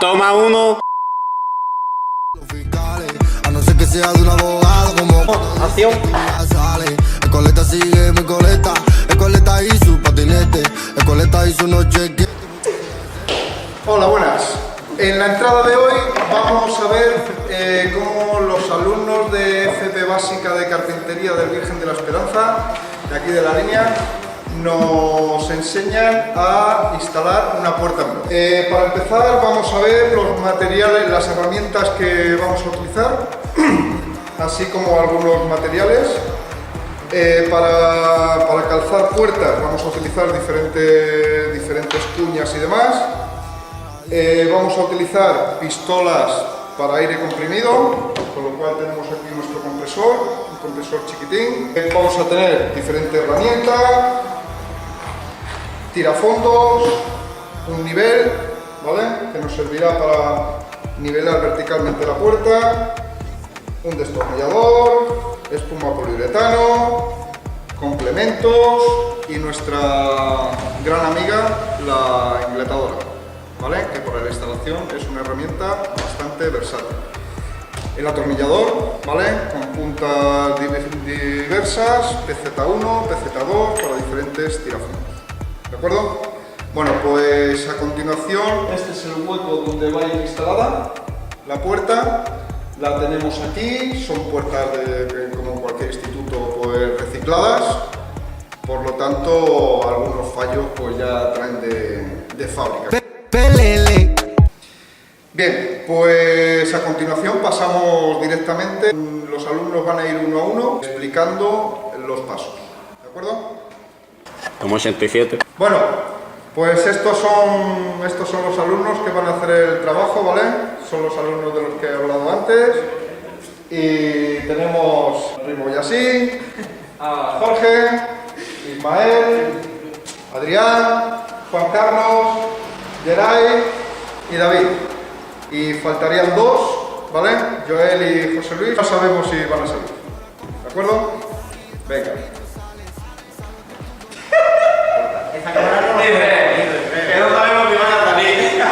toma uno. A no ser que sea de un abogado como Acción. El coleta sigue mi coleta. El coleta y su patinete. El coleta y su noche que... Hola, buenas. En la entrada de hoy vamos a ver cómo los alumnos de FP Básica de Carpintería del Virgen de la Esperanza, de aquí de la línea, nos enseñan a instalar una puerta en bloque. Para empezar vamos a ver los materiales, las herramientas que vamos a utilizar, así como algunos materiales. Para calzar puertas vamos a utilizar diferentes cuñas y demás. Vamos a utilizar pistolas para aire comprimido, con lo cual tenemos aquí nuestro compresor, un compresor chiquitín. Vamos a tener diferentes herramientas, tirafondos, un nivel, ¿vale?, que nos servirá para nivelar verticalmente la puerta, un destornillador, espuma poliuretano, complementos y nuestra gran amiga, la ingletadora, ¿vale?, que para la instalación es una herramienta bastante versátil. El atornillador, ¿vale?, con puntas diversas, PZ1, PZ2, para diferentes tirafondos. ¿De acuerdo? Bueno, pues a continuación, este es el hueco donde va a ir instalada la puerta. La tenemos aquí, son puertas como cualquier instituto, pues recicladas, por lo tanto algunos fallos pues ya traen de fábrica. Bien, pues a continuación pasamos directamente, los alumnos van a ir uno a uno explicando los pasos, ¿de acuerdo? Como 87. Bueno, pues estos son los alumnos que van a hacer el trabajo, ¿vale? Son los alumnos de los que he hablado antes. Y tenemos a Rimo Yassin, a Jorge, Ismael, Adrián, Juan Carlos, Geray y David. Y faltarían dos, ¿vale? Joel y José Luis. No sabemos si van a salir, ¿de acuerdo? Venga. Esa cámara no que no sabemos si van a salir.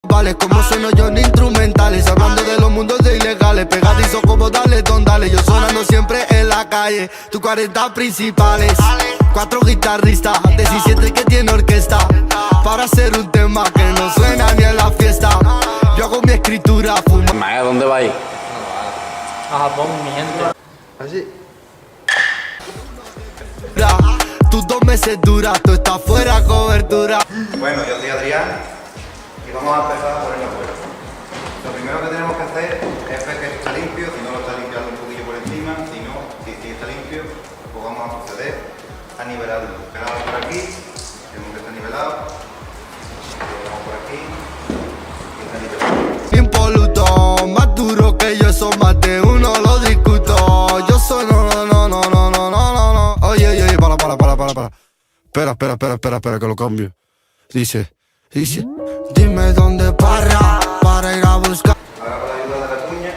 Vale, como sueno yo en instrumentales, hablando de los mundos de ilegales, pegadizo como dale, don dale, yo sonando siempre en la calle, tu 40 principales, 4 guitarristas, 17 que tiene orquesta, para hacer un tema que no suena ni en la fiesta, yo hago mi escritura, fumo. Maya, ¿dónde va a ir? A Japón, mi gente. Así. Tus 2 meses duras, tú estás fuera cobertura. Bueno, yo soy Adrián y vamos a empezar a poner la puerta. Lo primero que tenemos que hacer es ver que está limpio, si no lo está limpiando un poquillo por encima, si no, si está limpio, pues vamos a proceder a nivelarlo. Pegamos por aquí, vemos que está nivelado, pegamos por aquí y está nivelado. Impoluto, más duro que yo, son más de uno, lo discuto. Yo soy no. Oye, para. Espera, que lo cambio. Dice, dime dónde para ir a buscar. Ahora con la ayuda de la cuña,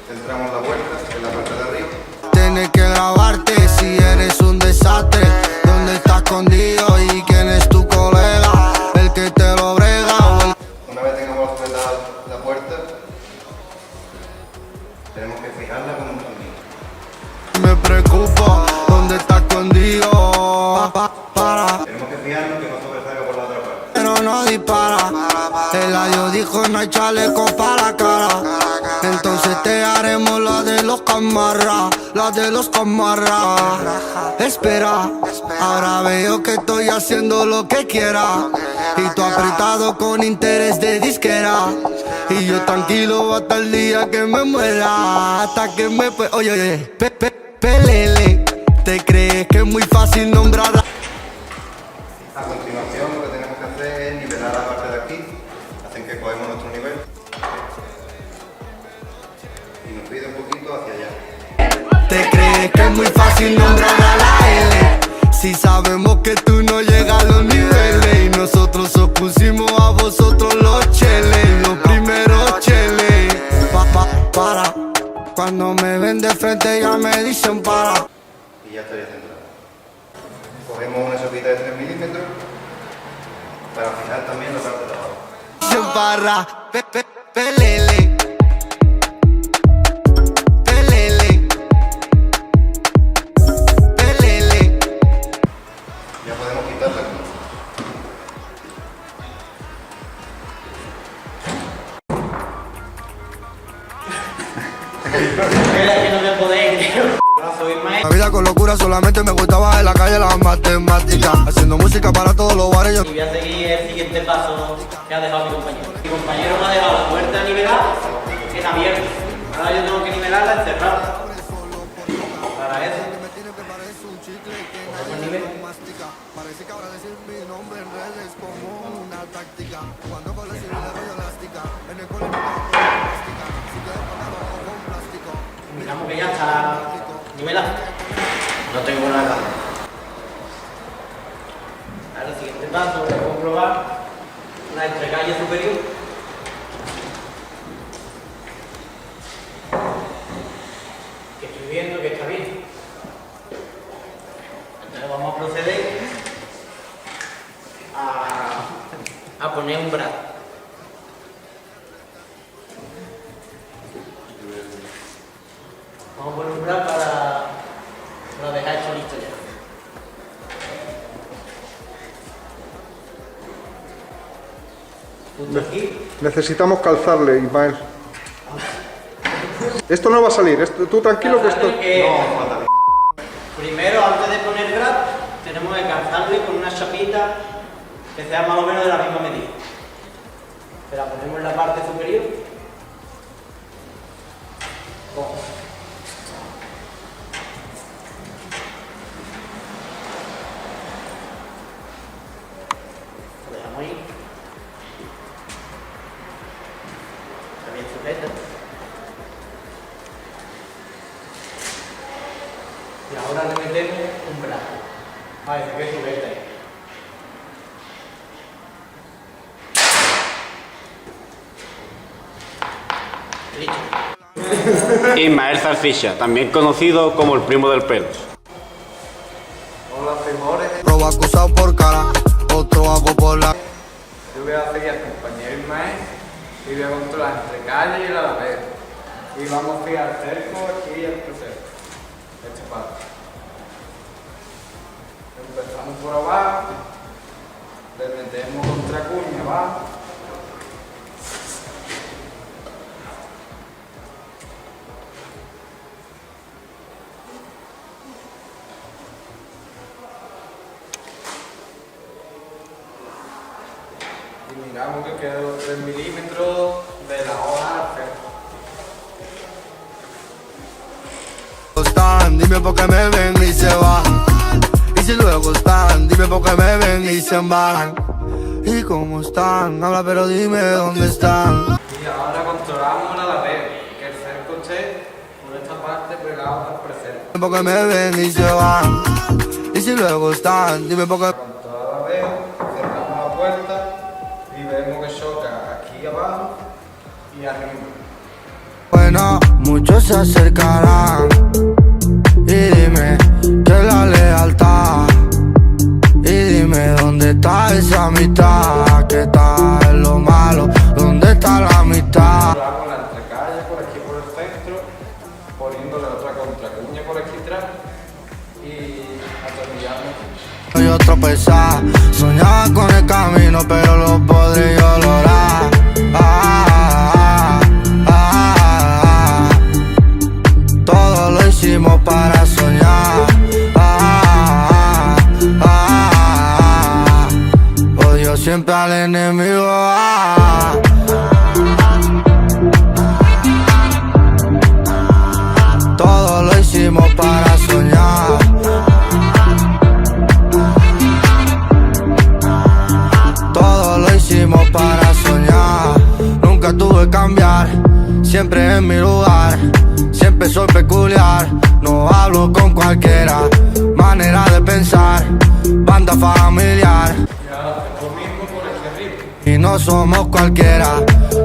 centramos la puerta en la parte de arriba. Tienes que grabarte si eres un desastre. ¿Dónde estás escondido y quién es tu colega? El que te lo brega o el... Una vez tengamos apretada la puerta, tenemos que fijarla con un tornillo. Me preocupo, ¿dónde está escondido? Para, Tenemos que fijarnos que no sobresalga por la otra parte. pero no dispara. El adiós dijo no hay chaleco para la cara. Entonces te haremos la de los camarras, Espera, ahora veo que estoy haciendo lo que quiera. Y tú apretado con interés de disquera. Y yo tranquilo hasta el día que me muera. Hasta que me... Oye, pelele. ¿Te crees que es muy fácil nombrar? A continuación lo que tenemos que hacer es nivelar la parte de aquí, hacen que cogemos nuestro nivel y nos pide un poquito hacia allá. ¿Te crees que es muy fácil nombrar a la L? Si sabemos que tú no llegas a los niveles y nosotros os pusimos a vosotros los cheles, los primeros cheles. Para, cuando me ven de frente ya me dicen para. Y ya estaría centrado. Cogemos una sopita de 3 milímetros para afinar también la parte de abajo. Se embarra, pelele. Pelele. Pelele. Ya podemos quitar la cruz. Que no me podéis, no soy más. La vida con locura solamente me gustaba en la calle las matemáticas. Haciendo música para todos los bares. Y voy a seguir el siguiente paso que ha dejado mi compañero. Mi compañero me ha dejado la puerta nivelada en abierto. Ahora yo tengo que nivelarla encerrada. Para eso, ponemos el nivel. Parece que ahora decir mi nombre en redes como una táctica. Cuando con la civil de elástica, en el colegio plástica, si quieres ponerlo con plástico. Miramos que ya está nivelado. No tengo nada. Ahora el siguiente paso voy a comprobar la entrecalle superior. Que estoy viendo que está bien. Entonces vamos a proceder a poner un brazo. Vamos a poner un brazo para dejar esto listo ya. Justo aquí. Necesitamos calzarle, Ismael. Esto no va a salir, tú tranquilo que esto... Primero, antes de poner grab, tenemos que calzarle con una chapita que sea más o menos de la misma medida. Se la ponemos en la parte superior. Lo dejamos ahí. Está bien sujeta. Y ahora le metemos un brazo. Vale, se queda sujeta ahí. Listo. Ismael Salsicha, también conocido como el primo del pelo. Hola, primores. Robo acusado por cara, otro hago por la. Yo voy a seguir al compañero Ismael y voy a controlar entre calle y el alavero. Y vamos a fijar el cerco aquí y el crucero. Este paso. Empezamos por abajo, le metemos contra cuña abajo. Y miramos que quedan los 3 milímetros de la hoja al cerco. Están, dime por qué me ven y se van. Y si luego están, dime por qué me ven y se van. ¿Y cómo están? Habla pero dime dónde están. Y ahora controlamos el alavero, que el cerco esté por esta parte pegado al precerco. Dime por qué me ven y se van. Y si luego están, dime por qué. Con toda la alavero, cerramos la puerta y vemos que choca aquí abajo y arriba. Bueno, muchos se acercarán. Y dime que la lealtad. Y dime dónde está esa mitad. Que está en lo malo, dónde está la mitad. Controlamos la entrecalle por aquí por el centro, poniéndole otra contracuña por aquí atrás y atornillando. Yo tropezaba, soñaba con el camino, pero lo podré yo lograr. Todo lo hicimos para soñar. Odio siempre al enemigo. Todo lo hicimos para soñar. Todo lo hicimos para soñar. Nunca tuve que cambiar, siempre en mi lugar. Siempre soy peculiar, no hablo con cualquiera. Manera de pensar, banda familiar. Y ahora lo mismo por aquí arriba. Y no somos cualquiera,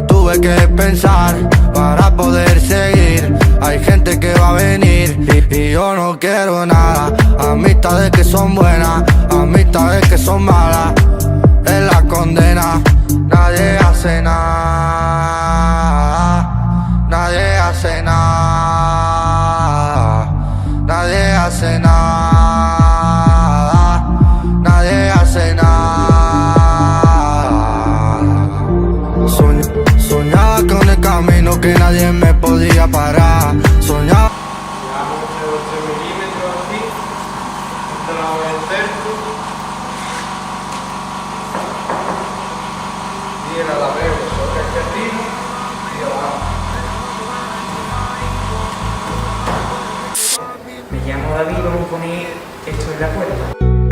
tuve que pensar para poder seguir. Hay gente que va a venir y yo no quiero nada. Amistades que son buenas, amistades que son malas. Es la condición. quería parar, soñaba. Llevamos entre los 3 milímetros así, entramos en el cerco y el alameo sobre el jardín y abajo. Me llamo David, vamos a poner esto en la puerta.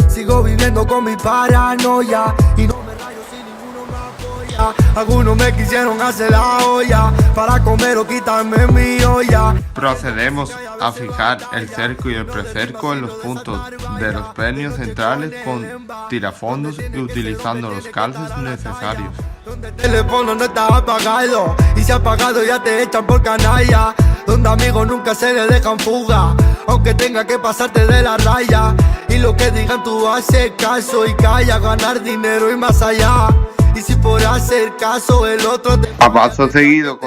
Sigo viviendo con mi paranoia y no me rayo si ninguno me apoya. Algunos me quisieron hacer la olla para comer o quitarme mi olla. Procedemos a fijar el cerco y el precerco en los puntos de los pernios centrales con tirafondos y utilizando los calces necesarios. El teléfono no está apagado y si apagado ya te echan por canalla. Donde amigos nunca se le dejan fuga, aunque tenga que pasarte de la raya. Y lo que digan tú haces caso y calla, ganar dinero y más allá. Y si por hacer caso el otro te... A paso seguido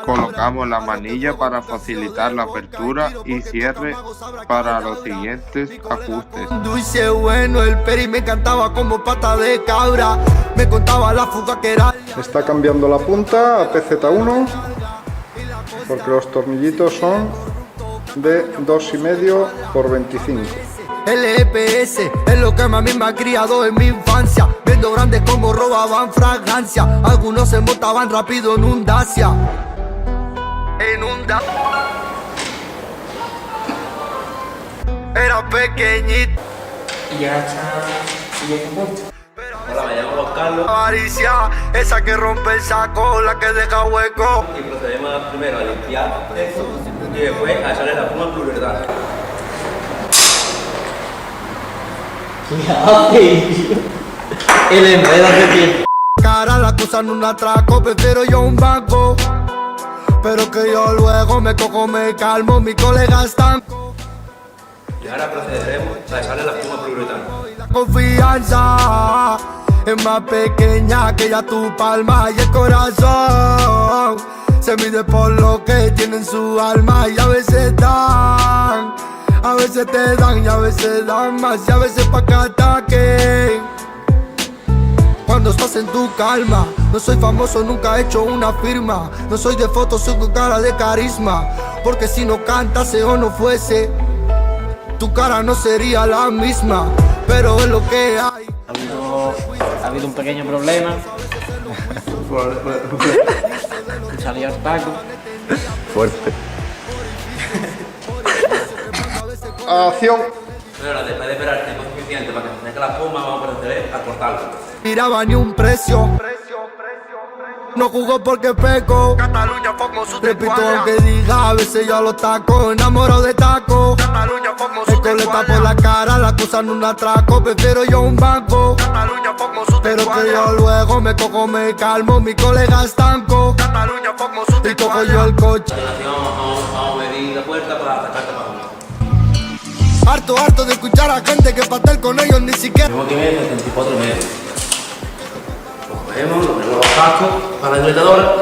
colocamos la manilla para facilitar la apertura y cierre para los siguientes ajustes. Dulce bueno, el peri me encantaba como pata de cabra. Me contaba la fuga que era... Está cambiando la punta a PZ1 porque los tornillitos son de 2,5 por 25. LPS es lo que más me ha criado en mi infancia. Viendo grandes como robaban fragancia. Algunos se montaban rápido en un Dacia. Era pequeñito. Y ya está puesto. Hola, me llamo Juan Carlos Avaricia, esa que rompe el saco, la que deja hueco. y procedemos primero a limpiar eso y después a echarle la espuma poliuretana. El enredo que tiene. Cara la acusan un atraco, prefiero yo un banco. Pero que yo luego me cojo, me calmo, mis colegas están. Y ahora procederemos a echarle la espuma poliuretana. La confianza es más pequeña que ya tu palma y el corazón se mide por lo que tienen su alma y a veces dan, a veces te dan y a veces dan más y a veces pa' que ataquen. Cuando estás en tu calma, no soy famoso, nunca he hecho una firma. No soy de fotos, soy con cara de carisma. Porque si no cantase o no fuese, tu cara no sería la misma. Pero es lo que hay. Ha habido un pequeño problema. Salió el taco. Fuerte. Acción. Bueno, después de esperar el tiempo suficiente para que se seque la espuma, vamos a proceder a cortarlo. Miraba ni un precio. No jugó porque peco. Cataluña como su repito aunque diga, a veces yo a los tacos, enamorado de taco. Cataluña como su coleta por la cara, la acusan un atraco, prefiero yo un banco. Cataluña como su pero que yo luego me cojo, me calmo, mis colegas estanco. Cataluña como su y cojo yo el coche. A continuación vamos a medir la puerta para sacar tapabocas. Harto de escuchar a gente que pastel con ellos ni siquiera. Tenemos que ver 74 metros. Lo cogemos, lo ponemos los cascos para la engaletadora.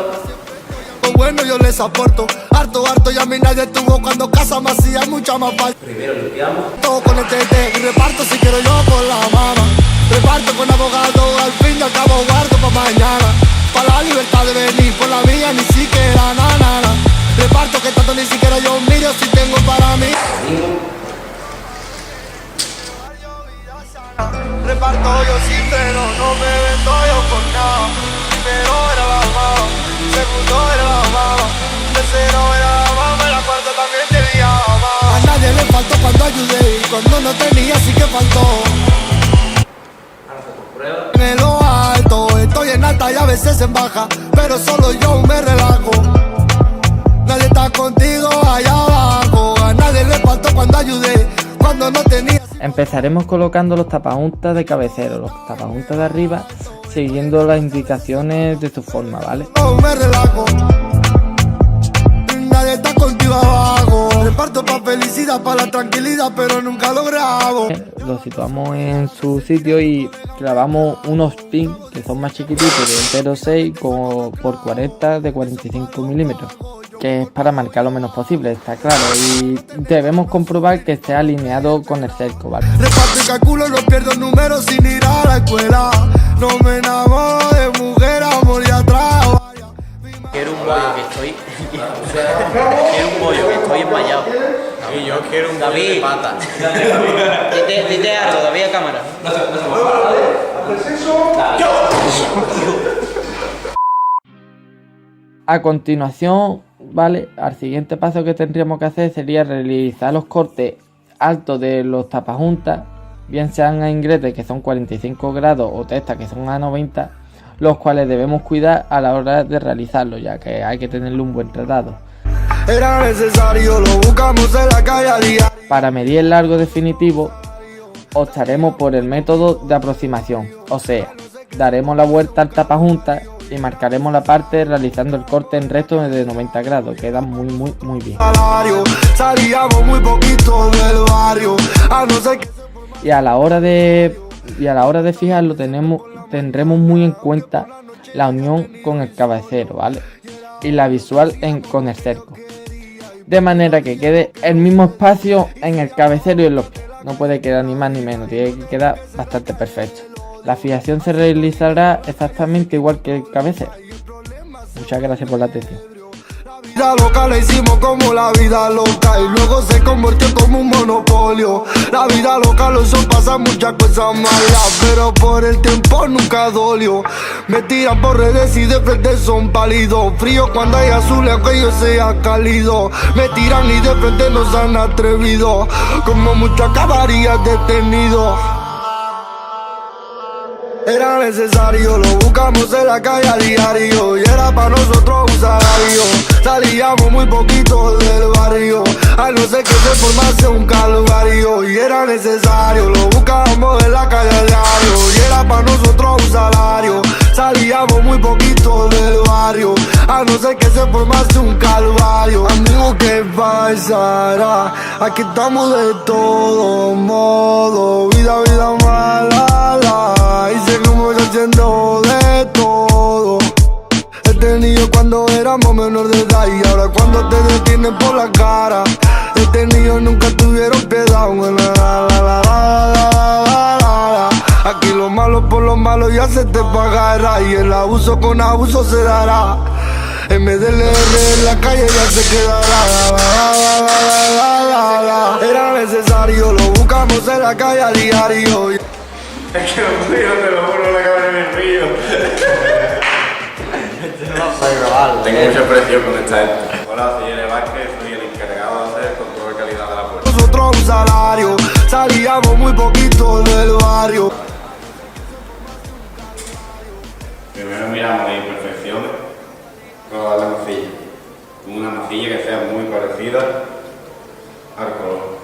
Bueno, yo les aporto. Harto, y a mí nadie estuvo cuando casa me hacía mucha más falta. Primero limpiamos. Todo con el TT y reparto si quiero yo con la mama. Reparto con abogado, al fin y al cabo guardo pa' mañana. Pa' la libertad de venir, por la mía ni siquiera na. Reparto que tanto ni siquiera yo miro si tengo para mí. Reparto yo sin freno, no me vendo yo con nada. Primero era la mamá, segundo era la mamá, tercero era la mamá, la cuarta también tenía mamá. A nadie le faltó cuando ayudé y cuando no tenía sí que faltó. Ahora hacemos prueba. En lo alto, estoy en alta y a veces en baja, pero solo yo me relajo. Nadie está contigo allá abajo, a nadie le faltó cuando ayudé, cuando no tenía. Empezaremos colocando los tapauntas de cabecero, los tapauntas de arriba, siguiendo las indicaciones de su forma, ¿vale? Me relajo. Nadie está contigo abajo. Reparto pa' felicidad, pa' la tranquilidad, pero nunca lo grabo. Lo situamos en su sitio y clavamos unos pins que son más chiquititos, de 0,6 por 40 de 45 milímetros, que es para marcar lo menos posible, está claro, y debemos comprobar que esté alineado con el cerco, ¿vale? Reparto y calculo, no pierdo números sin ir a la escuela. No me enamoro de mujer, amor y atrás. Quiero un bollo que estoy. Quiero un bollo que estoy enmayado. Y yo quiero un bollo de David, pata. dite algo, David a cámara. Haces eso. A continuación, ¿vale? Al siguiente paso que tendríamos que hacer sería realizar los cortes altos de los tapajuntas, bien sean a ingletes que son 45 grados o testas que son a 90, los cuales debemos cuidar a la hora de realizarlo, ya que hay que tenerle un buen tratado. Era necesario, lo buscamos en la calle a día. Para medir el largo definitivo, optaremos por el método de aproximación, o sea, daremos la vuelta al tapajunta y marcaremos la parte realizando el corte en recto de 90 grados, queda muy bien. Salíamos muy poquito del barrio, a no ser que... Y a la hora de fijarlo tendremos muy en cuenta la unión con el cabecero, ¿vale? Y la visual con el cerco, de manera que quede el mismo espacio en el cabecero y en los pies. No puede quedar ni más ni menos, tiene que quedar bastante perfecto. La fijación se realizará exactamente igual que el cabecero. Muchas gracias por la atención. La loca la hicimos como la vida loca y luego se convirtió como un monopolio. La vida loca lo son, pasan muchas cosas malas, pero por el tiempo nunca dolió. Me tiran por redes y de frente son pálidos, frío cuando hay azules aunque yo sea cálido. Me tiran y de frente no se han atrevido, como mucho acabaría detenido. Era necesario, lo buscamos en la calle a diario y era para nosotros un salario. Salíamos muy poquito del barrio, a no ser que se formase un calvario. Y era necesario, lo buscamos en la calle a diario y era para nosotros un salario. Salíamos muy poquito del barrio, a no ser que se formase un calvario. Amigo, ¿qué pasará? Aquí estamos de todo modo, vida mala, y seguimos haciendo de todo. He tenido cuando éramos menor de edad y ahora cuando te detienen por la cara. He tenido nunca tuvieron piedad. Aquí lo malo por lo malo ya se te pagará y el abuso con abuso se dará. En vez de leer en la calle ya se quedará. Era necesario, lo buscamos en la calle a diario. Es que no puedo, te lo juro, la cabeza me río. Tengo mucha presión con esta gente. Hola, soy Ene Vázquez, soy el encargado de hacer el control de calidad de la puerta. Nosotros un salario, salíamos muy poquito del barrio. Primero miramos las imperfecciones con la masilla. Una masilla que sea muy parecida al color.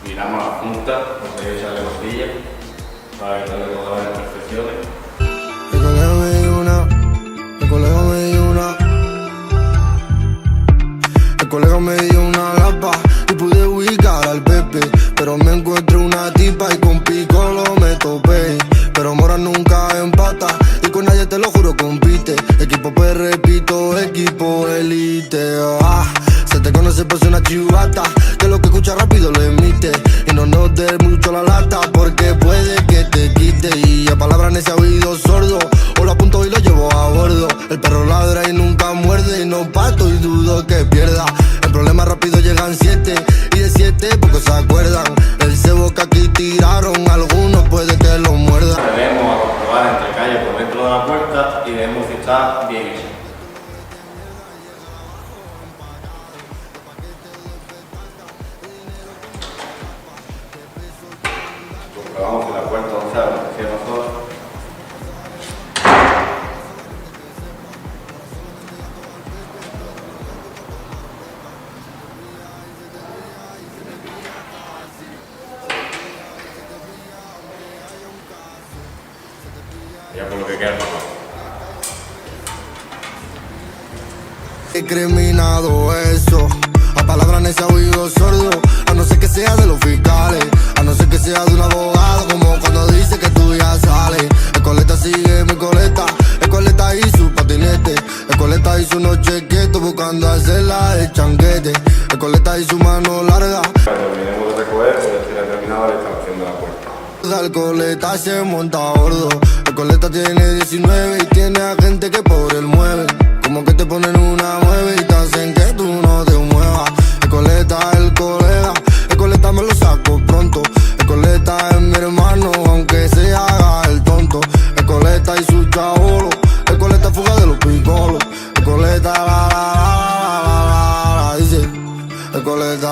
Miramos las puntas, donde hay que echarle masilla para evitarle todas las imperfecciones. El colegio me dio una. El colegio me dio una lapa y pude ubicar al Pepe, pero me encuentro una tipa y con Piccolo me topé. Pero Mora nunca empata y con nadie te lo juro compite. Equipo pues repito, equipo elite. Se te conoce por ser una chivata, que lo que escucha rápido lo emite. Y no nos dé mucho la lata porque puede que te quite. Y a palabras nece oído sordo, o lo apunto y lo llevo a bordo. El perro ladra y nunca muerde y no pato y dudo que pierda. El problema rápido llegan 7 y de 7 pocos se acuerdan. El cebo que aquí tiraron, algunos puede que lo muerdan. Debemos comprobar entre calles por dentro de la puerta y vemos si está bien hecha. Comprobamos que la puerta no se abre, que cierra sola. Ya por lo que queda papá. Discriminado eso, a palabras nece oído sordo, a no ser que sea de los fiscales, a no ser que sea de un abogado, como cuando dice que tú ya sales. El coleta sigue mi coleta, el coleta y su patileta. coleta se monta gordo. El coleta tiene 19 y tiene a gente que por él mueve. Como que te ponen una 9 y te hacen que tú no te muevas. El coleta es el colega, el coleta me lo saco pronto. El coleta es mi hermano, aunque se haga el tonto. El coleta y su chabolo, el coleta fuga de los picolos. El coleta la dice, el coleta.